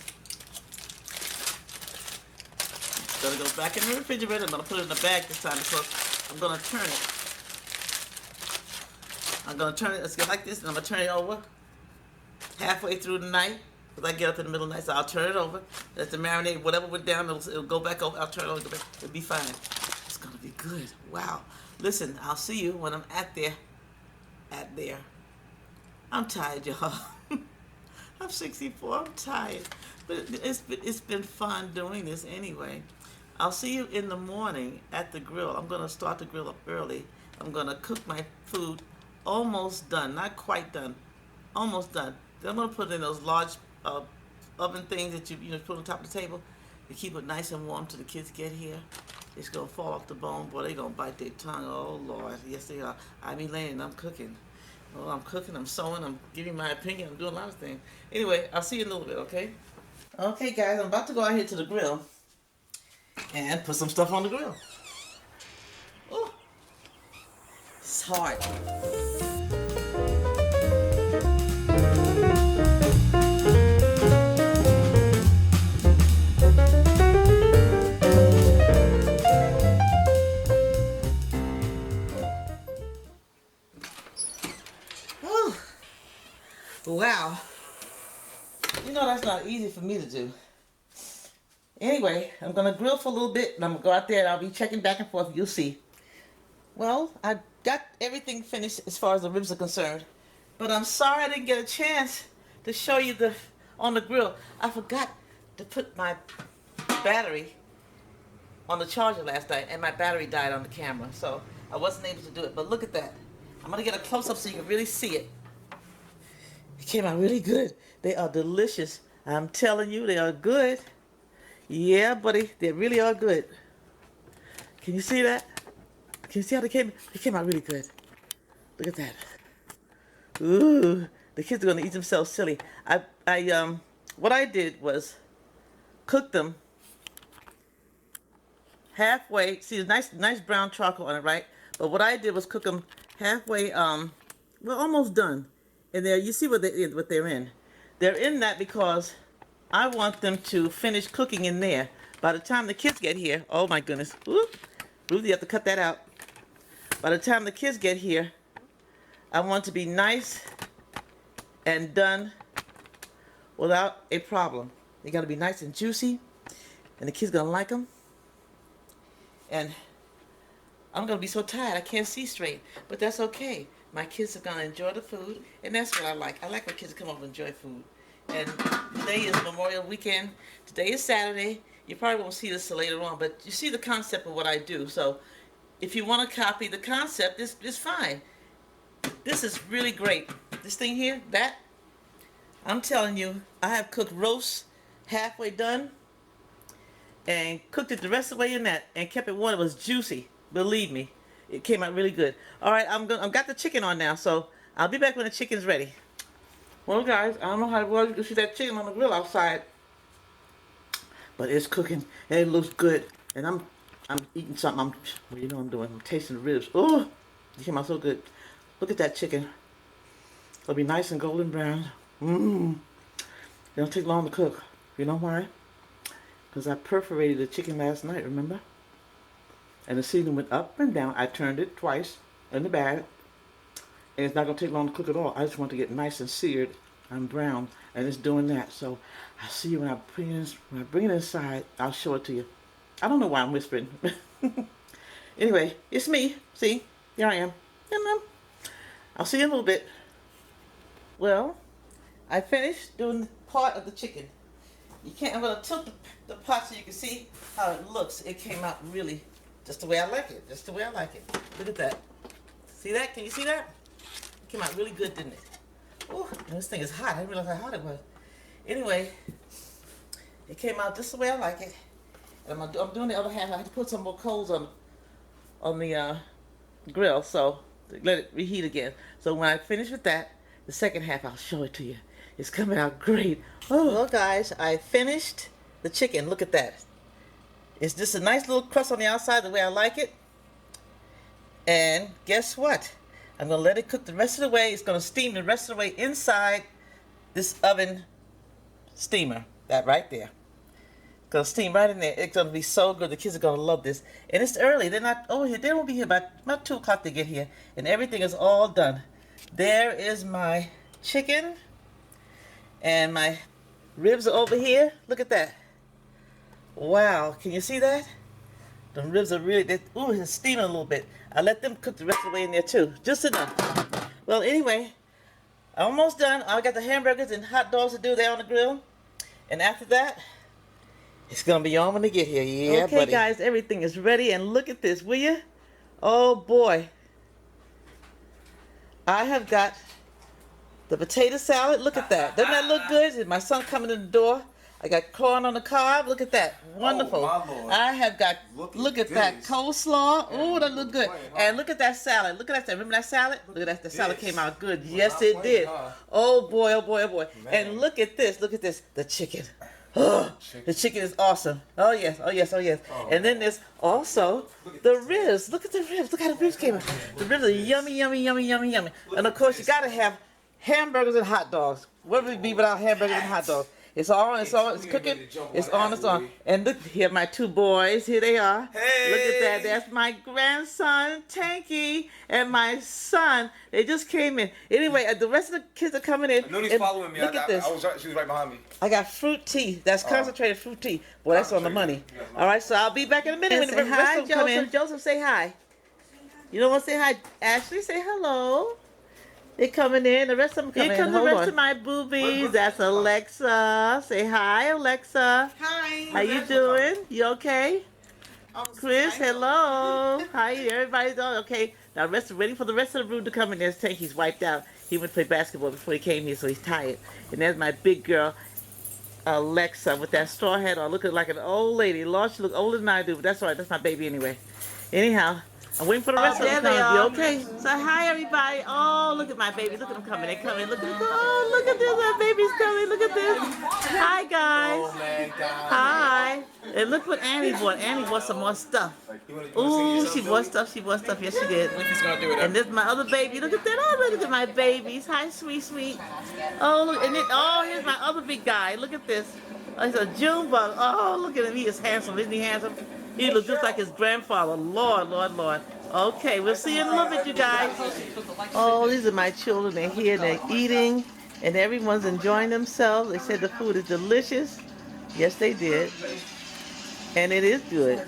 going to go back in the refrigerator. I'm going to put it in the bag this time because I'm going to turn it. Let's get like this, and I'm going to turn it over halfway through the night. Because I get up in the middle of the night, so I'll turn it over. Let the marinade, whatever went down, it'll go back over. I'll turn it over. It'll be fine. It's going to be good. Wow. Listen, I'll see you when I'm at there. I'm tired, y'all. I'm 64. I'm tired. But it's been fun doing this anyway. I'll see you in the morning at the grill. I'm going to start the grill up early. I'm going to cook my food almost done. Not quite done. Almost done. Then I'm going to put it in those large oven things that you put on top of the table. You keep it nice and warm till the kids get here. It's going to fall off the bone. Boy, they're going to bite their tongue. Oh, Lord. Yes, they are. I'm Elaine, and I'm cooking. Oh, I'm cooking, I'm sewing, I'm giving my opinion, I'm doing a lot of things. Anyway, I'll see you in a little bit, okay? Okay, guys, I'm about to go out here to the grill and put some stuff on the grill. Oh, it's hard. Wow. You know that's not easy for me to do. Anyway, I'm going to grill for a little bit, and I'm going to go out there, and I'll be checking back and forth. You'll see. Well, I got everything finished as far as the ribs are concerned. But I'm sorry I didn't get a chance to show you on the grill. I forgot to put my battery on the charger last night, and my battery died on the camera. So I wasn't able to do it. But look at that. I'm going to get a close-up so you can really see it. It came out really good. They are delicious. I'm telling you, they are good. Yeah, buddy, they really are good. Can you see that? Can you see how they came? They came out really good. Look at that. Ooh, the kids are gonna eat themselves silly. What I did was cook them halfway. See, the nice brown charcoal on it, right? But what I did was cook them halfway. Well, almost done. And there, you see what they're in. They're in that because I want them to finish cooking in there. By the time the kids get here, oh my goodness. Whoop. Ruth, you have to cut that out. By the time the kids get here, I want to be nice and done without a problem. They got to be nice and juicy, and the kids going to like them. And I'm going to be so tired I can't see straight, but that's okay. My kids are going to enjoy the food, and that's what I like. I like when kids come over and enjoy food. And today is Memorial Weekend. Today is Saturday. You probably won't see this till later on, but you see the concept of what I do. So if you want to copy the concept, it's fine. This is really great. This thing here, that, I'm telling you, I have cooked roast halfway done and cooked it the rest of the way in that and kept it warm. It was juicy. Believe me, it came out really good. All right, I've got the chicken on now, so I'll be back when the chicken's ready. Well, guys, I don't know how well you can see that chicken on the grill outside, but it's cooking and it looks good. And I'm eating something. Well, you know what I'm doing. I'm tasting the ribs. Oh, it came out so good. Look at that chicken. It'll be nice and golden brown. Mmm. It don't take long to cook. You know why? Because I perforated the chicken last night, remember? And the seasoning went up and down. I turned it twice in the bag. And it's not going to take long to cook at all. I just want to get nice and seared and brown. And it's doing that. So I'll see you when I bring it inside. I'll show it to you. I don't know why I'm whispering. Anyway, it's me. See? Here I am. I'll see you in a little bit. Well, I finished doing part of the chicken. I'm going to tilt the pot so you can see how it looks. It came out really just the way I like it. Just the way I like it. Look at that. See that? Can you see that? It came out really good, didn't it? Oh, and this thing is hot. I didn't realize how hot it was. Anyway, it came out just the way I like it. And I'm doing the other half. I have to put some more coals on the grill, so let it reheat again. So when I finish with that, the second half I'll show it to you. It's coming out great. Oh, well, guys, I finished the chicken. Look at that. It's just a nice little crust on the outside, the way I like it. And guess what? I'm gonna let it cook the rest of the way. It's gonna steam the rest of the way inside this oven steamer. That right there. Gonna steam right in there. It's gonna be so good. The kids are gonna love this. And it's early. They're not over here. They won't be here by about 2 o'clock to get here. And everything is all done. There is my chicken. And my ribs are over here. Look at that. Wow. Can you see that? The ribs are really, ooh, it's steaming a little bit. I let them cook the rest of the way in there too. Just enough. Well, anyway, almost done. I got the hamburgers and hot dogs to do there on the grill. And after that, it's going to be on when they get here. Yeah, okay, buddy. Guys, everything is ready. And look at this, will you? Oh, boy. I have got the potato salad. Look at that. Doesn't that look good? Is my son coming in the door? I got corn on the cob. Look at that. Wonderful. Oh, my Lord. I have got, look at that coleslaw. Oh, that look good. And look at that salad. Look at that. Remember that salad? Look at that. The salad came out good. Yes, it did. Oh, boy, oh, boy, oh, boy. And look at this. Look at this. The chicken. Oh, the chicken is awesome. Oh, yes. Oh, yes. Oh, yes. And then there's also the ribs. Look at the ribs. Look how the ribs came out. The ribs are yummy, yummy, yummy, yummy, yummy. And, of course, you got to have hamburgers and hot dogs. What would it be without hamburgers and hot dogs? It's on, it's cooking, it's on, it's on. And look, here are my 2 boys, here they are. Hey. Look at that, that's my grandson, Tanky, and my son. They just came in. Anyway, the rest of the kids are coming in. Nobody's following me. Look at this. She was right behind me. I got fruit tea, that's concentrated fruit tea. Boy, that's on the money. All right, so I'll be back in a minute when the rest of them come in. Joseph, say hi. You don't want to say hi? Ashley, say hello. They're coming in. The rest of them coming in. Here comes the rest of my boobies. That's Alexa. Say hi, Alexa. Hi. How you doing? You okay? Chris, hello. Hi, everybody's on. Okay. Now, waiting for the rest of the room to come in. There's Tank. He's wiped out. He went to play basketball before he came here, so he's tired. And there's my big girl, Alexa, with that straw hat on, looking like an old lady. Lord, she looks older than I do, but that's all right. That's my baby anyway. Anyhow. I'm waiting for the rest of them to come. You okay? So hi everybody. Oh, look at my baby. Look at them coming. They coming. Look at oh, look at this. My baby's coming. Look at this. Hi guys. Hi. And look what Annie bought. Annie bought some more stuff. Ooh, she bought stuff. She bought stuff. Yes, she did. And this is my other baby. Look at that. Oh, look at my babies. Hi, sweet, sweet. Oh, look. And then, oh, here's my other big guy. Look at this. Oh, he's a June bug. Oh, look at him. He is handsome. Isn't he handsome? He looks just like his grandfather. Lord, Lord, Lord. Okay, we'll see you in a little bit, you guys. Oh, these are my children. They're here. They're eating. And everyone's enjoying themselves. They said the food is delicious. Yes, they did. And it is good.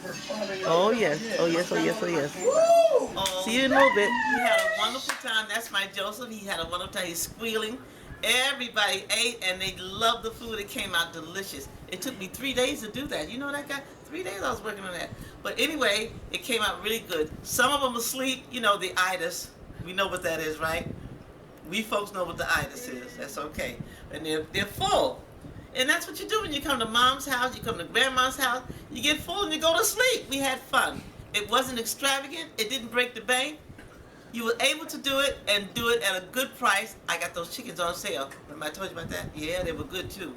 Oh, yes. Oh, yes. Oh, yes. Oh, yes. Oh, see you in a little bit. We had a wonderful time. That's my Joseph. He had a wonderful time. He's squealing. Everybody ate, and they loved the food. It came out delicious. It took me 3 days to do that. You know that guy? 3 days I was working on that. But anyway, it came out really good. Some of them asleep. You know, the itis. We know what that is, right? We folks know what the itis is. That's okay. And they're full. And that's what you do when you come to mom's house, you come to grandma's house, you get full and you go to sleep. We had fun. It wasn't extravagant. It didn't break the bank. You were able to do it and do it at a good price. I got those chickens on sale. Remember I told you about that? Yeah, they were good too.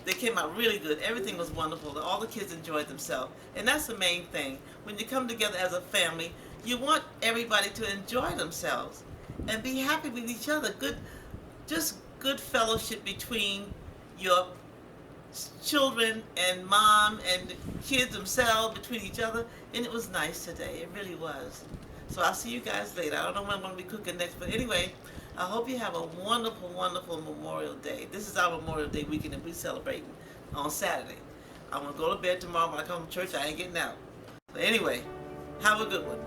They came out really good. Everything was wonderful. All the kids enjoyed themselves. And that's the main thing. When you come together as a family, you want everybody to enjoy themselves and be happy with each other. Just good fellowship between your children and mom and the kids themselves, between each other. And it was nice today. It really was. So I'll see you guys later. I don't know what I'm going to be cooking next, but anyway, I hope you have a wonderful, wonderful Memorial Day. This is our Memorial Day weekend and we're celebrating on Saturday. I'm going to go to bed tomorrow. When I come to church, I ain't getting out. But anyway, have a good one.